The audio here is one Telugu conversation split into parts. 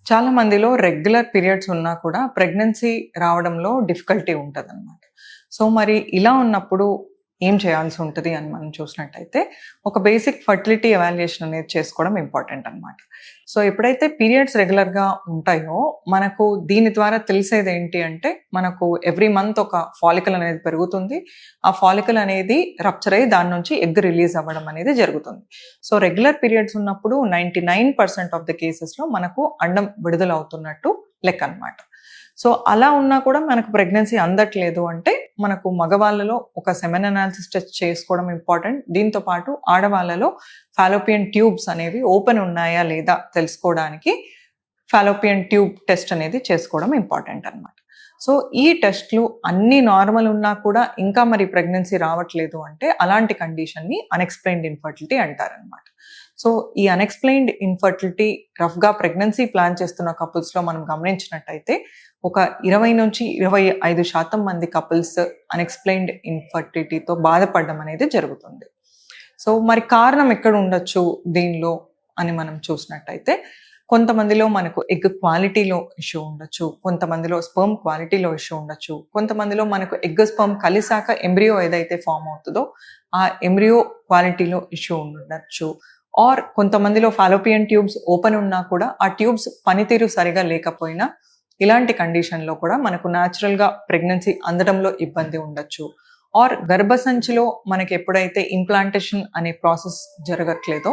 చాలా మందిలో రెగ్యులర్ పీరియడ్స్ ఉన్నా కూడా ప్రెగ్నెన్సీ రావడంలో డిఫికల్టీ ఉంటదనమాట. సో, మరి ఇలా ఉన్నప్పుడు ఏం చేయాల్సి ఉంటది అని మనం చూసినట్టయితే, ఒక బేసిక్ ఫర్టిలిటీ ఎవాల్యుయేషన్ అనేది చేసుకోవడం ఇంపార్టెంట్ అనమాట. సో, ఎప్పుడైతే పీరియడ్స్ రెగ్యులర్‌గా ఉంటాయో, మనకు దీని ద్వారా తెలిసేదేంటి అంటే, మనకు ఎవ్రీ మంత్ ఒక ఫాలికల్ అనేది పెరుగుతుంది. ఆ ఫాలికల్ అనేది రప్చర్ అయ్యి దాని నుంచి ఎగ్ రిలీజ్ అవ్వడం అనేది జరుగుతుంది. సో, రెగ్యులర్ పీరియడ్స్ ఉన్నప్పుడు 99% ఆఫ్ ద కేసెస్‌లో మనకు అండం విడుదలవుతున్నట్టు లెక్కనమాట. సో, అలా ఉన్నా కూడా మనకు ప్రెగ్నెన్సీ అందట్లేదు అంటే, మనకు మగవాళ్ళలో ఒక సెమెన్ అనాలిసిస్ టెస్ట్ చేసుకోవడం ఇంపార్టెంట్. దీంతో పాటు ఆడవాళ్ళలో ఫాలోపియన్ ట్యూబ్స్ అనేవి ఓపెన్ ఉన్నాయా లేదా తెలుసుకోవడానికి ఫాలోపియన్ ట్యూబ్ టెస్ట్ అనేది చేసుకోవడం ఇంపార్టెంట్ అనమాట. సో, ఈ టెస్ట్‌లు అన్నీ నార్మల్ ఉన్నా కూడా ఇంకా మరి ప్రెగ్నెన్సీ రావట్లేదు అంటే, అలాంటి కండిషన్‌ని అన్‌ఎక్స్‌ప్లెయిన్డ్ ఇన్‌ఫర్టిలిటీ అంటారనమాట. సో, ఈ అన్‌ఎక్స్‌ప్లెయిన్డ్ ఇన్‌ఫర్టిలిటీ రఫ్‌గా ప్రెగ్నెన్సీ ప్లాన్ చేస్తున్న కపుల్స్‌లో మనం గమనించినట్టయితే, ఒక 20-25% మంది కపుల్స్ అన్‌ఎక్స్‌ప్లెయిన్డ్ ఇన్‌ఫర్టిలిటీతో బాధపడడం అనేది జరుగుతుంది. సో, మరి కారణం ఎక్కడ ఉండొచ్చు దీనిలో అని మనం చూసినట్టయితే, కొంతమందిలో మనకు ఎగ్ క్వాలిటీలో ఇష్యూ ఉండొచ్చు, కొంతమందిలో స్పెర్మ్ క్వాలిటీలో ఇష్యూ ఉండొచ్చు, కొంతమందిలో మనకు ఎగ్ స్పెర్మ్ కలిసాక ఎంబ్రియో ఏదైతే ఫామ్ అవుతుందో ఆ ఎంబ్రియో క్వాలిటీలో ఇష్యూ ఉండొచ్చు. ఆర్ కొంతమందిలో ఫాలోపియన్ ట్యూబ్స్ ఓపెన్ ఉన్నా కూడా ఆ ట్యూబ్స్ పనితీరు సరిగా లేకపోయినా ఇలాంటి కండిషన్‌లో కూడా మనకు న్యాచురల్‌గా ప్రెగ్నెన్సీ అందడంలో ఇబ్బంది ఉండొచ్చు. ఆర్ గర్భసంచిలో మనకి ఎప్పుడైతే ఇంప్లాంటేషన్ అనే ప్రాసెస్ జరగట్లేదో,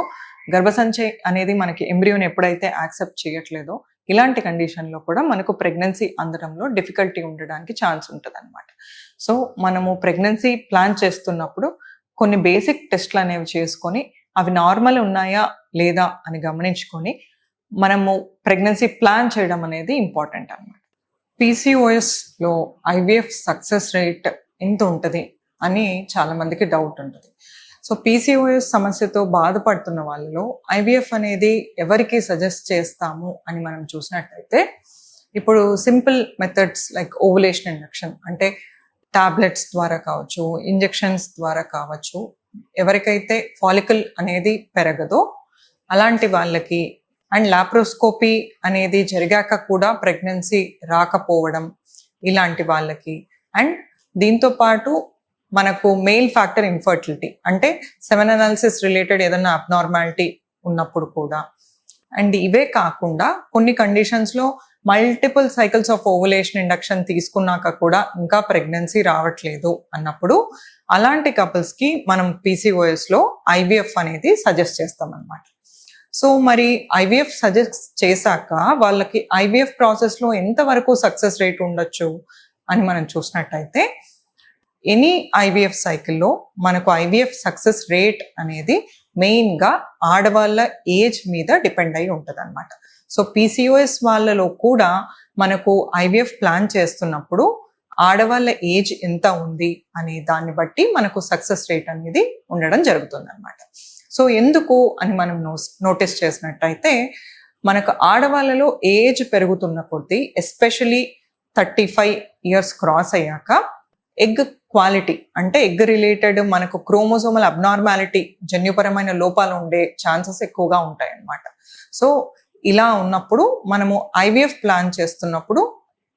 గర్భసంచి అనేది మనకి ఎంబ్రియోని ఎప్పుడైతే యాక్సెప్ట్ చేయట్లేదో, ఇలాంటి కండిషన్‌లో కూడా మనకు ప్రెగ్నెన్సీ అందడంలో డిఫికల్టీ ఉండడానికి ఛాన్స్ ఉంటదనమాట. సో, మనము ప్రెగ్నెన్సీ ప్లాన్ చేస్తున్నప్పుడు కొన్ని బేసిక్ టెస్ట్‌లు అనేవి చేసుకొని, అవి నార్మల్ ఉన్నాయా లేదా అని గమనించుకొని, మనము ప్రెగ్నెన్సీ ప్లాన్ చేయడం అనేది ఇంపార్టెంట్ అనమాట. పీసీఓఎస్‌లో ఐవీఎఫ్ సక్సెస్ రేట్ ఎంత ఉంటది అని చాలామందికి డౌట్ ఉంటది. సో, పీసీఓఎస్ సమస్యతో బాధపడుతున్న వాళ్ళలో ఐవీఎఫ్ అనేది ఎవరికి సజెస్ట్ చేస్తాము అని మనం చూసినట్టయితే, ఇప్పుడు simple methods like ovulation induction అంటే టాబ్లెట్స్ ద్వారా కావచ్చు, ఇంజెక్షన్స్ ద్వారా కావచ్చు, ఎవరికైతే ఫాలికల్ అనేది పెరగదో అలాంటి వాళ్ళకి, అండ్ లాప్రోస్కోపీ అనేది జరిగాక కూడా ప్రెగ్నెన్సీ రాకపోవడం ఇలాంటి వాళ్ళకి, అండ్ దీంతో పాటు మనకు మెయిల్ ఫ్యాక్టర్ ఇన్ఫర్టిలిటీ అంటే సెమెన్ అనాలిసిస్ రిలేటెడ్ ఏదైనా అబ్నార్మాలిటీ ఉన్నప్పుడు కూడా, అండ్ ఇవే కాకుండా కొన్ని కండిషన్స్లో multiple cycles of ovulation induction తీసుకున్నాక కూడా ఇంకా ప్రెగ్నెన్సీ రావట్లేదు అన్నప్పుడు అలాంటి కపుల్స్కి మనం పీసీఓఎస్లో ఐవీఎఫ్ అనేది సజెస్ట్ చేస్తాం అన్నమాట. సో, మరి ఐవీఎఫ్ సజెస్ట్ చేశాక వాళ్ళకి ఐవీఎఫ్ ప్రాసెస్లో ఎంతవరకు సక్సెస్ రేట్ ఉండొచ్చు అని మనం చూసినట్టయితే, ఎనీ ఐవీఎఫ్ సైకిల్లో మనకు ఐవీఎఫ్ సక్సెస్ రేట్ అనేది మెయిన్గా ఆడవాళ్ళ ఏజ్ మీద డిపెండ్ అయి ఉంటుంది అనమాట. సో, పీసీఓఎస్ వాళ్ళలో కూడా మనకు ఐవీఎఫ్ ప్లాన్ చేస్తున్నప్పుడు ఆడవాళ్ళ ఏజ్ ఎంత ఉంది అనే దాన్ని బట్టి మనకు సక్సెస్ రేట్ అనేది ఉండడం జరుగుతుంది అనమాట. సో, ఎందుకు అని మనం నోటీస్ చేసినట్టయితే, మనకు ఆడవాళ్ళలో ఏజ్ పెరుగుతున్న కొద్దీ ఎస్పెషలీ 35 ఇయర్స్ క్రాస్ అయ్యాక ఎగ్ క్వాలిటీ అంటే ఎగ్ రిలేటెడ్ మనకు క్రోమోజోమల్ అబ్నార్మాలిటీ జన్యుపరమైన లోపాలు ఉండే ఛాన్సెస్ ఎక్కువగా ఉంటాయి అన్నమాట. సో, ఇలా ఉన్నప్పుడు మనము ఐవీఎఫ్ ప్లాన్ చేస్తున్నప్పుడు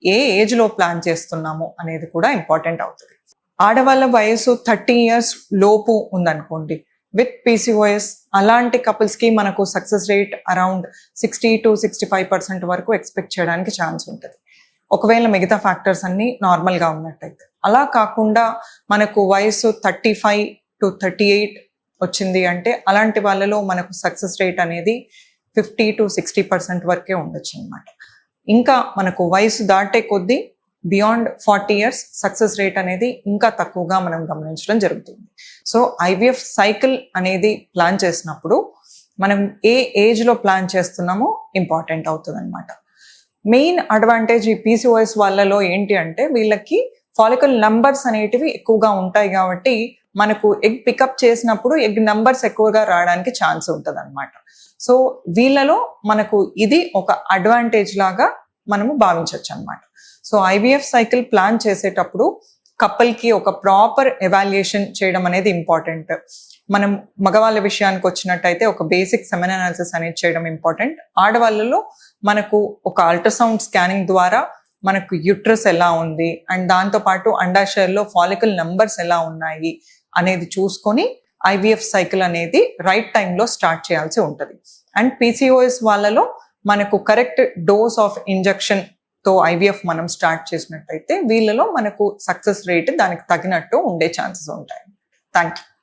ఏ ఏజ్లో ప్లాన్ చేస్తున్నాము అనేది కూడా ఇంపార్టెంట్ అవుతుంది. ఆడవాళ్ళ వయసు 30 ఇయర్స్ లోపు ఉందనుకోండి విత్ పీసీఓఎస్, అలాంటి కపుల్స్కి మనకు సక్సెస్ రేట్ అరౌండ్ 60-65% వరకు ఎక్స్పెక్ట్ చేయడానికి ఛాన్స్ ఉంటుంది, ఒకవేళ మిగతా ఫ్యాక్టర్స్ అన్నీ నార్మల్గా ఉన్నట్టయితే. అలా కాకుండా మనకు వయసు 35-38 వచ్చింది అంటే అలాంటి వాళ్ళలో మనకు సక్సెస్ రేట్ అనేది 50-60% వరకే ఉండొచ్చు అనమాట. ఇంకా మనకు వయసు దాటే కొద్దీ బియాండ్ 40 ఇయర్స్ సక్సెస్ రేట్ అనేది ఇంకా తక్కువగా మనం గమనించడం జరుగుతుంది. సో, ఐవీఎఫ్ సైకిల్ అనేది ప్లాన్ చేసినప్పుడు మనం ఏ ఏజ్లో ప్లాన్ చేస్తున్నామో ఇంపార్టెంట్ అవుతుంది అనమాట. మెయిన్ అడ్వాంటేజ్ ఈ పీసీఓఎస్ వాళ్ళలో ఏంటి అంటే, వీళ్ళకి ఫాలికల్ నంబర్స్ అనేటివి ఎక్కువగా ఉంటాయి కాబట్టి మనకు ఎగ్ పికప్ చేసినప్పుడు ఎగ్ నంబర్స్ ఎక్కువగా రావడానికి ఛాన్స్ ఉంటుంది అనమాట. సో, వీళ్ళలో మనకు ఇది ఒక అడ్వాంటేజ్ లాగా మనము భావించవచ్చు అనమాట. సో, ఐవీఎఫ్ సైకిల్ ప్లాన్ చేసేటప్పుడు కపుల్కి ఒక ప్రాపర్ ఎవాల్యుయేషన్ చేయడం అనేది ఇంపార్టెంట్. మనం మగవాళ్ళ విషయానికి వచ్చినట్టయితే ఒక బేసిక్ సెమెన్ అనాలిసిస్ అనేది చేయడం ఇంపార్టెంట్. ఆడవాళ్ళలో మనకు ఒక అల్ట్రాసౌండ్ స్కానింగ్ ద్వారా మనకు యూట్రస్ ఎలా ఉంది అండ్ దాంతోపాటు అండాశయంలో ఫాలికల్ నెంబర్స్ ఎలా ఉన్నాయి అనేది చూసుకొని ఐవీఎఫ్ సైకిల్ అనేది రైట్ టైంలో స్టార్ట్ చేయాల్సి ఉంటుంది. అండ్ పీసీఓఎస్ వాళ్ళలో మనకు కరెక్ట్ డోస్ ఆఫ్ ఇంజెక్షన్తో ఐవీఎఫ్ మనం స్టార్ట్ చేసినట్టయితే వీళ్ళలో మనకు సక్సెస్ రేట్ దానికి తగినట్టు ఉండే ఛాన్సెస్ ఉంటాయి. Thank you.